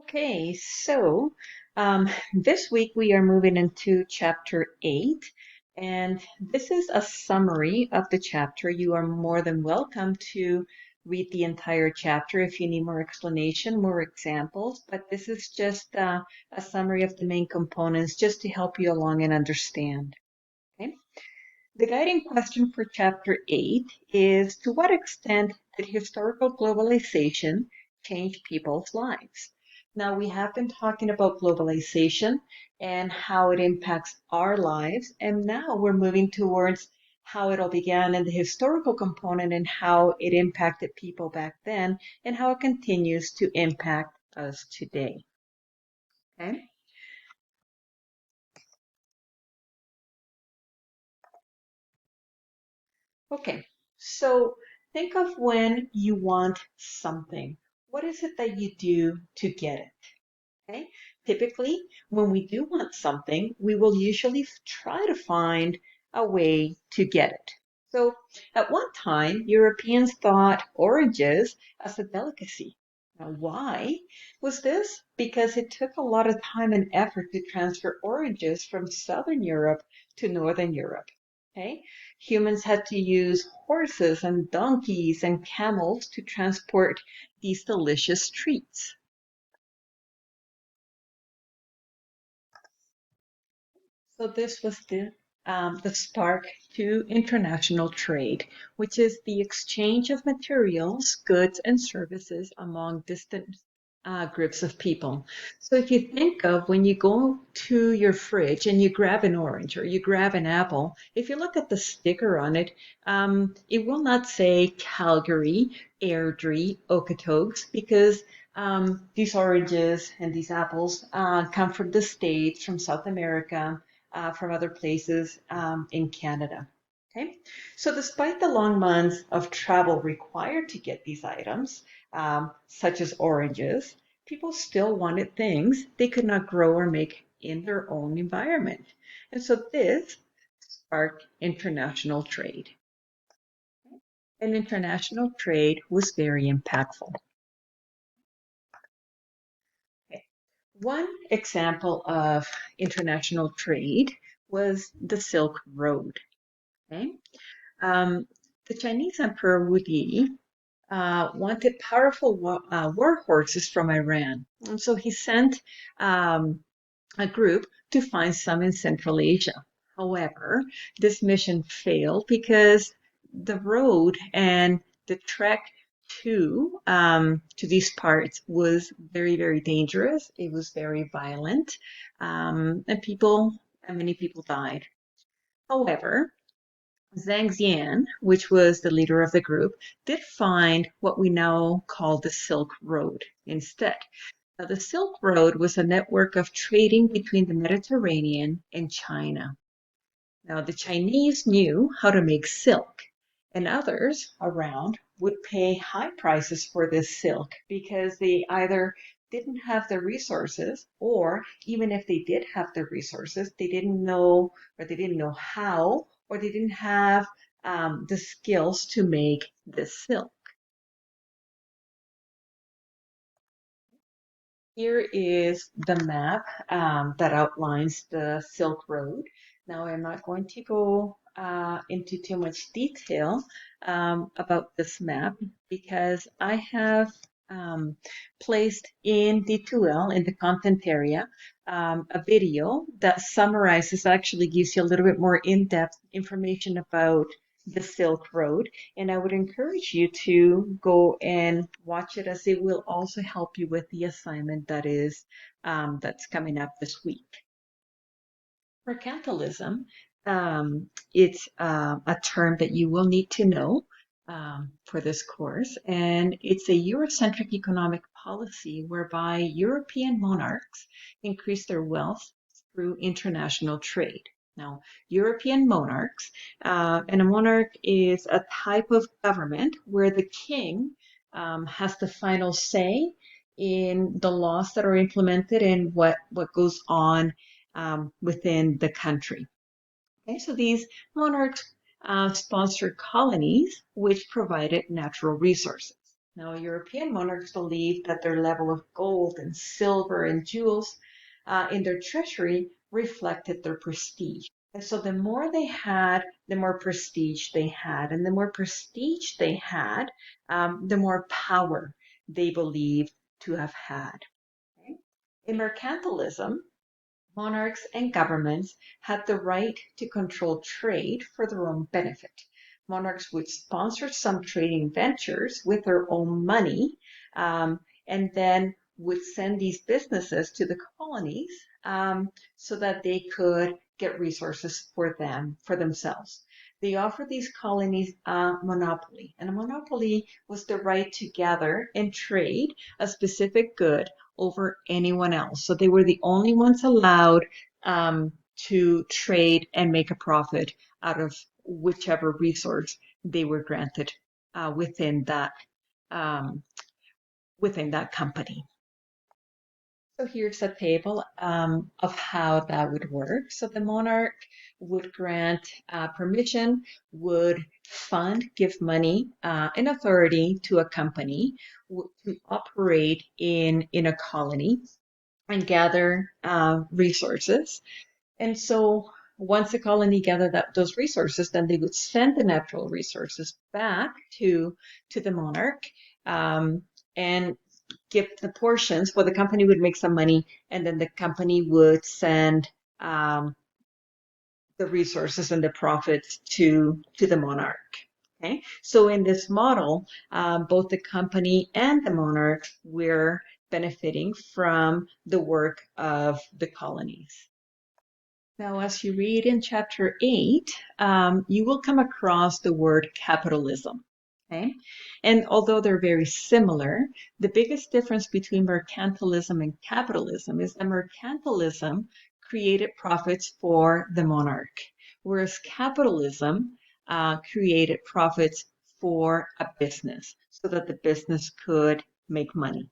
Okay, so this week we are moving into chapter 8, and this is a summary of the chapter. You are more than welcome to read the entire chapter if you need more explanation, more examples, but this is just a summary of the main components just to help you along and understand. Okay? The guiding question for chapter 8 is: to what extent did historical globalization change people's lives? Now, we have been talking about globalization and how it impacts our lives, and now we're moving towards how it all began and the historical component and how it impacted people back then and how it continues to impact us today. Okay? Okay, so think of when you want something. What is it that you do to get it? Okay, typically, when we do want something, we will usually try to find a way to get it. So, at one time, Europeans thought oranges as a delicacy. Now, why was this? Because it took a lot of time and effort to transfer oranges from Southern Europe to Northern Europe. Okay, humans had to use horses and donkeys and camels to transport these delicious treats. So this was the spark to international trade, which is the exchange of materials, goods, and services among distant groups of people. So if you think of when you go to your fridge and you grab an orange or you grab an apple, if you look at the sticker on it, it will not say Calgary, Airdrie, Okotoks, because these oranges and these apples come from the States, from South America, from other places in Canada. Okay, so despite the long months of travel required to get these items, such as oranges, people still wanted things they could not grow or make in their own environment. And so this sparked international trade. And international trade was very impactful. Okay. One example of international trade was the Silk Road. Okay. Um, the Chinese Emperor Wu Di wanted powerful war horses from Iran. And so he sent um, a group to find some in Central Asia. However, this mission failed because the road and the trek to these parts was very, very dangerous. It was very violent, and many people died. However, Zhang Zian, which was the leader of the group, did find what we now call the Silk Road instead. Now, the Silk Road was a network of trading between the Mediterranean and China. Now, the Chinese knew how to make silk, and others around would pay high prices for this silk because they either didn't have the resources, or even if they did have the resources, they didn't know, or they didn't know how, or they didn't have the skills to make this silk. Here is the map that outlines the Silk Road. Now, I'm not going to go into too much detail about this map because I have placed in D2L, in the content area, a video that summarizes, actually gives you a little bit more in-depth information about the Silk Road. And I would encourage you to go and watch it, as it will also help you with the assignment that's coming up this week. Mercantilism, it's a term that you will need to know for this course, and it's a Eurocentric economic policy whereby European monarchs increase their wealth through international trade. Now, European monarchs, and a monarch is a type of government where the king has the final say in the laws that are implemented and what goes on within the country. Okay, so these monarchs sponsored colonies which provided natural resources. Now, European monarchs believed that their level of gold and silver and jewels in their treasury reflected their prestige. And so the more they had, the more prestige they had. And the more prestige they had, the more power they believed to have had. Okay? In mercantilism, monarchs and governments had the right to control trade for their own benefit. Monarchs would sponsor some trading ventures with their own money, and then would send these businesses to the colonies so that they could get resources for themselves. They offered these colonies a monopoly, and a monopoly was the right to gather and trade a specific good over anyone else. So they were the only ones allowed to trade and make a profit out of whichever resource they were granted um, within that company. So here's a table of how that would work. So the monarch would grant permission, would fund, give money and authority to a company to operate in a colony and gather resources. And so once the colony gathered those resources, then they would send the natural resources back to the monarch and give the portions. Well, the company would make some money, and then the company would send the resources and the profits to the monarch. Okay, so in this model, both the company and the monarch were benefiting from the work of the colonies. Now, as you read in chapter 8, you will come across the word capitalism. Okay? And although they're very similar, the biggest difference between mercantilism and capitalism is that mercantilism created profits for the monarch, whereas capitalism created profits for a business so that the business could make money.